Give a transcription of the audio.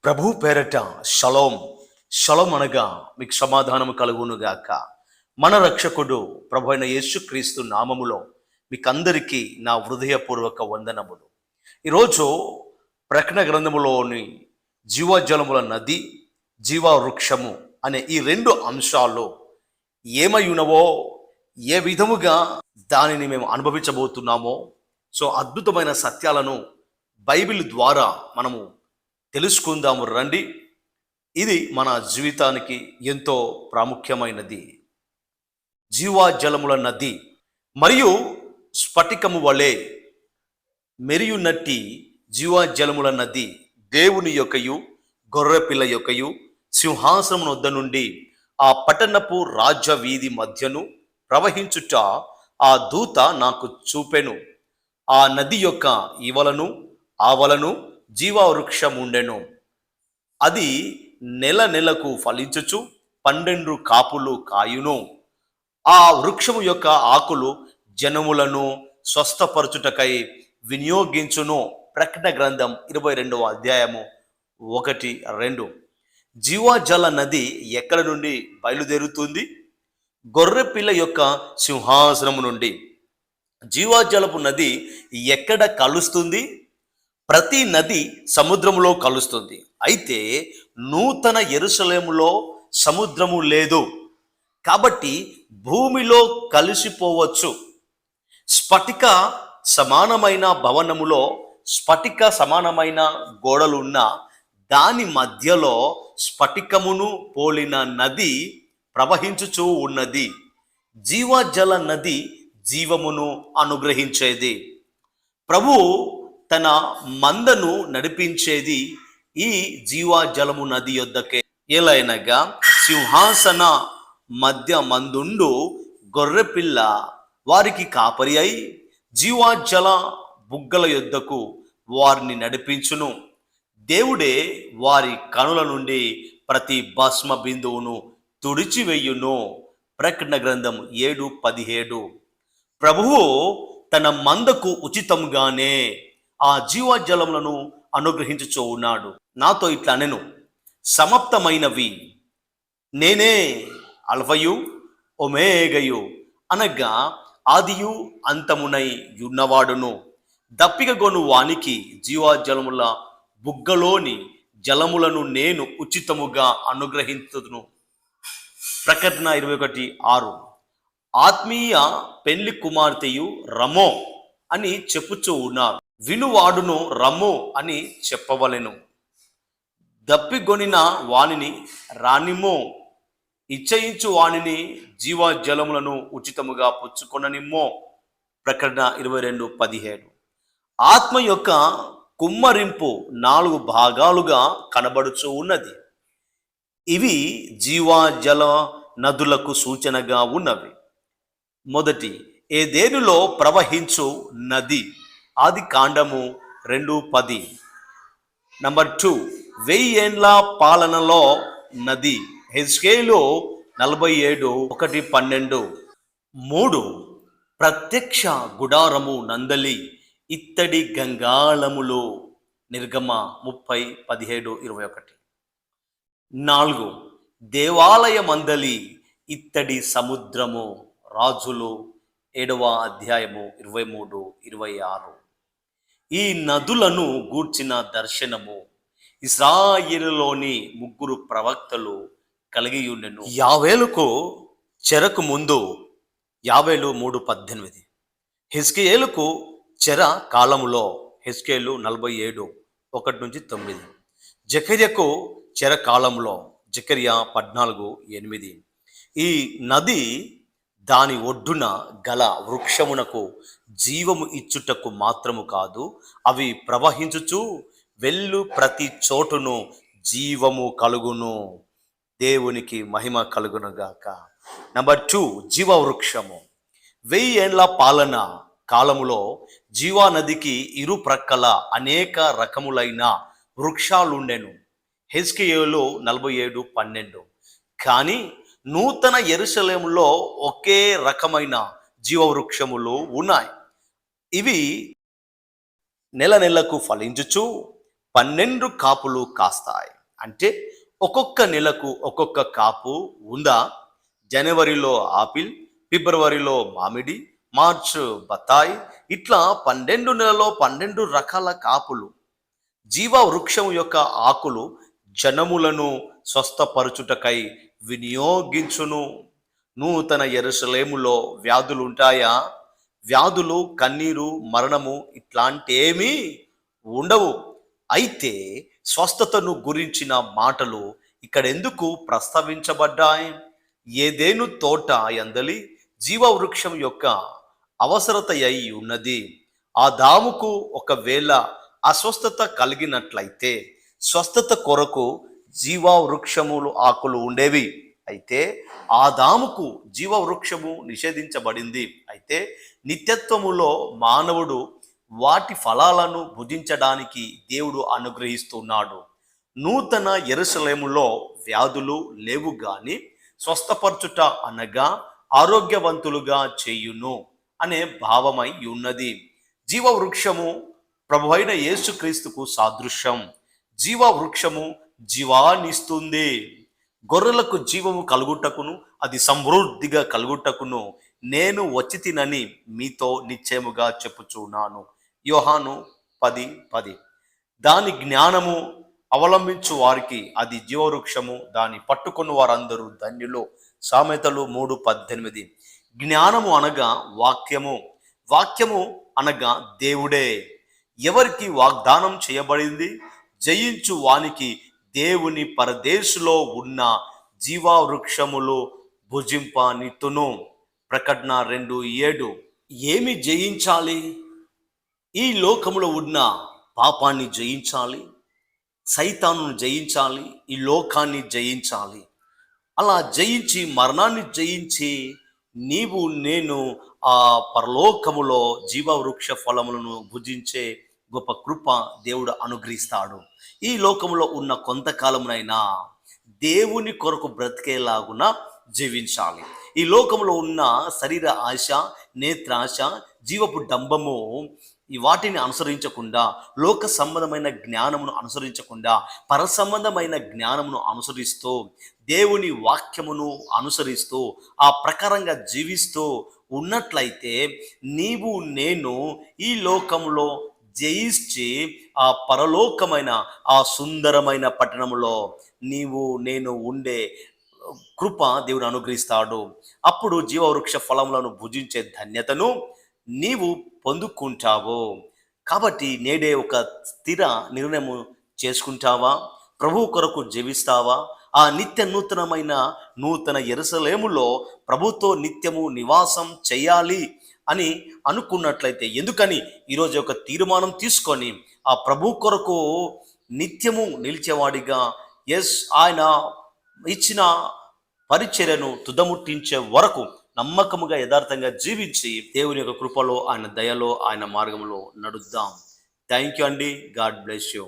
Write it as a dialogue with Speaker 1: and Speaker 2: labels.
Speaker 1: ప్రభు పేరట shalom. Shalom అనగా మీకు సమాధానము కలుగునుగాక. మన రక్షకుడు ప్రభు అయిన యేసుక్రీస్తు నామములో మీకందరికీ నా హృదయపూర్వక వందనములు. ఈరోజు ప్రకటన గ్రంథములోని జీవజలముల నది, జీవ వృక్షము అనే ఈ రెండు అంశాలు ఏమై ఉన్నవో, ఏ విధముగా దానిని మేము అనుభవించబోతున్నామో, అద్భుతమైన సత్యాలను బైబిల్ ద్వారా మనము తెలుసుకుందాము రండి. ఇది మన జీవితానికి ఎంతో ప్రాముఖ్యమైనది. జీవజలముల నది మరియు స్ఫటికము వలె మెరియున్నట్టి జీవజలముల నది దేవుని యొక్కయు గొర్రెపిల్ల యొక్కయు సింహాసనం వద్ద నుండి ఆ పట్టణపు రాజ్య వీధి మధ్యను ప్రవహించుట ఆ దూత నాకు చూపెను. ఆ నది యొక్క ఇవలను ఆవలను జీవవృక్షముండెను. అది నెల నెలకు ఫలించుచు 12 కాపులు కాయును. ఆ వృక్షము యొక్క ఆకులు జనములను స్వస్థపరచుటకై వినియోగించును. ప్రకటన గ్రంథం 22వ అధ్యాయము 1-2. జీవజల నది ఎక్కడ నుండి బయలుదేరుతుంది? గొర్రెపిల్ల యొక్క సింహాసనము నుండి. జీవజలపు నది ఎక్కడ కలుస్తుంది? ప్రతి నది సముద్రములో కలుస్తుంది. అయితే నూతన యెరూషలేములో సముద్రము లేదు కాబట్టి భూమిలో కలిసిపోవచ్చు. స్ఫటిక సమానమైన భవనములో స్ఫటిక సమానమైన గోడలున్న దాని మధ్యలో స్ఫటికమును పోలిన నది ప్రవహించుచూ ఉన్నది. జీవజల నది జీవమును అనుగ్రహించేది. ప్రభు తన మందను నడిపించేది ఈ జీవజలము నది యొద్దకే. ఏలైనగా సింహాసన మధ్య మందుండు గొర్రెపిల్ల వారికి కాపరి అయి జీవజల బుగ్గల యొద్దకు వారిని నడిపించును. దేవుడే వారి కనుల నుండి ప్రతి భస్మ బిందువును తుడిచివేయును. ప్రకటన గ్రంథం 7:17. ప్రభువు తన మందకు ఉచితంగానే ఆ జీవజలములను అనుగ్రహించుచూ ఉన్నాడు. నాతో ఇట్లా అనెను, సమాప్తమైనవి, నేనే అల్ఫయు ఒమేగయు, అనగా ఆదియు అంతమునై యున్నవాడును. దప్పికగొను వానికి జీవజలముల బుగ్గలోని జలములను నేను ఉచితముగా అనుగ్రహించుదును. ప్రకటన 21:6. ఆత్మీయ పెళ్లి కుమార్తెయు రమో అని చెప్పుచూ ఉన్నారు. వినువాడును రమ్ము అని చెప్పవలెను. దప్పిగొనిన వానిని రానిమ్మో, ఇచ్చయించు వానిని జీవజలములను ఉచితముగా పుచ్చుకొననిమ్మో. ప్రకటన 22:17. ఆత్మ యొక్క కుమ్మరింపు 4 భాగాలుగా కనబడుచూ ఉన్నది. ఇవి జీవజల నదులకు సూచనగా ఉన్నవి. మొదటి, ఏదెనులో ప్రవహించు నది, ఆది కాండము 2:10. నంబర్ 2, 1000 ఏండ్ల పాలనలో నది, హెజ్కేలు 47:1-12. 3, ప్రత్యక్ష గుడారము నందలి ఇత్తడి గంగాళములు, నిర్గమ 30:17-21. 4, దేవాలయ మందలి ఇత్తడి సముద్రము, రాజులు 7వ అధ్యాయము 23-26. ఈ నదులను గూర్చిన దర్శనము ఇశ్రాయేలులోని 3 ప్రవక్తలు కలిగి ఉండెను. యావేలుకు చెరకు ముందు యావేలు 3:18. హెజ్కేలుకు చెర కాలములో హెజ్కేలు 47:1-9. జకర్యాకు చెర కాలంలో జకర్యా 14:8. ఈ నది దాని ఒడ్డున గల వృక్షమునకు జీవము ఇచ్చుటకు మాత్రము కాదు, అవి ప్రవహించుచు వెళ్ళు ప్రతి చోటును జీవము కలుగును. దేవునికి మహిమ కలుగునుగాక. నంబర్ 2, జీవవృక్షము. 1000 ఏండ్ల పాలన కాలములో జీవానదికి ఇరు ప్రక్కల అనేక రకములైన వృక్షాలుండెను. హెజ్కేలు 47:12. కానీ నూతన యెరూషలేములో ఒకే రకమైన జీవవృక్షములు ఉన్నాయి. ఇవి నెల నెలకు ఫలించుచు 12 కాపులు కాస్తాయి. అంటే ఒక్కొక్క నెలకు ఒక్కొక్క కాపు ఉందా? జనవరిలో ఆపిల్, ఫిబ్రవరిలో మామిడి, మార్చ్ బత్తాయి, ఇట్లా 12 నెలలో 12 రకాల కాపులు. జీవ వృక్షం యొక్క ఆకులు జనములను స్వస్థపరచుటకై వినియోగించును. నూతన యెరూషలేములో వ్యాధులుంటాయా? వ్యాధులు, కన్నీరు, మరణము ఇట్లాంటియేమీ ఉండవు. అయితే స్వస్థతను గురించిన మాటలు ఇక్కడ ఎందుకు ప్రస్తావించబడ్డాయి? ఏదేను తోట యందలి జీవవృక్షం యొక్క అవసరత అయి ఉన్నది. ఆదాముకు ఒకవేళ అస్వస్థత కలిగినట్లయితే స్వస్థత కొరకు జీవవృక్షములు ఆకులు ఉండేవి. అయితే ఆదాముకు జీవవృక్షము నిషేధించబడింది. అయితే నిత్యత్వములో మానవుడు వాటి ఫలాలను భుజించడానికి దేవుడు అనుగ్రహిస్తున్నాడు. నూతన యెరూషలేములో వ్యాధులు లేవు గాని స్వస్థపరచుట అనగా ఆరోగ్యవంతులుగా చేయును అనే భావమై ఉన్నది. జీవవృక్షము ప్రభు అయిన యేసుక్రీస్తుకు సాదృశ్యం. జీవవృక్షము జీవాన్నిస్తుంది. గొర్రెలకు జీవము కలుగుటకును అది సమృద్ధిగా కలుగుటకును నేను వచ్చి తినని మీతో నిశ్చయముగా చెప్పుచున్నాను. యోహాను 10:10. దాని జ్ఞానము అవలంబించు వారికి అది జీవవృక్షము, దాన్ని పట్టుకున్న వారందరూ ధన్యులు. సామెతలు 3:18. జ్ఞానము అనగా వాక్యము, వాక్యము అనగా దేవుడే. ఎవరికి వాగ్దానం చేయబడింది? జయించు వానికి దేవుని పరదేశులో ఉన్న జీవవృక్షములు భుజింపనిత్తును. ప్రకటన 2:7. ఏమి జయించాలి? ఈ లోకములో ఉన్న పాపాన్ని జయించాలి, సైతానును జయించాలి, ఈ లోకాన్ని జయించాలి. అలా జయించి మరణాన్ని జయించి నీవు నేను ఆ పరలోకములో జీవవృక్ష ఫలములను భుజించే గొప్ప కృప దేవుడు అనుగ్రహిస్తాడు. ఈ లోకంలో ఉన్న కొంతకాలమునైనా దేవుని కొరకు బ్రతికేలాగున జీవించాలి. ఈ లోకంలో ఉన్న శరీర ఆశ, నేత్రాశ, జీవపు డంబము ఈ వాటిని అనుసరించకుండా, లోక సంబంధమైన జ్ఞానమును అనుసరించకుండా, పర సంబంధమైన జ్ఞానమును అనుసరిస్తూ, దేవుని వాక్యమును అనుసరిస్తూ ఆ ప్రకారంగా జీవిస్తూ ఉన్నట్లయితే నీవు నేను ఈ లోకంలో జయించి ఆ పరలోకమైన ఆ సుందరమైన పట్టణంలో నీవు నేను ఉండే కృప దేవుడు అనుగ్రహిస్తాడు. అప్పుడు జీవవృక్ష ఫలములను భుజించే ధన్యతను నీవు పొందుకుంటావు. కాబట్టి నేడే ఒక స్థిర నిర్ణయము చేసుకుంటావా? ప్రభువు కొరకు జీవిస్తావా? ఆ నిత్య నూతన యెరూషలేములో ప్రభుతో నిత్యము నివాసం చేయాలి అని అనుకున్నట్లయితే, ఎందుకని ఈరోజు ఒక తీర్మానం తీసుకొని ఆ ప్రభు కొరకు నిత్యము నిలిచేవాడిగా ఆయన ఇచ్చిన పరిచర్యను తుదముట్టించే వరకు నమ్మకముగా యథార్థంగా జీవించి దేవుని యొక్క కృపలో, ఆయన దయలో, ఆయన మార్గంలో నడుద్దాం. థ్యాంక్ యూ అండి. God bless you.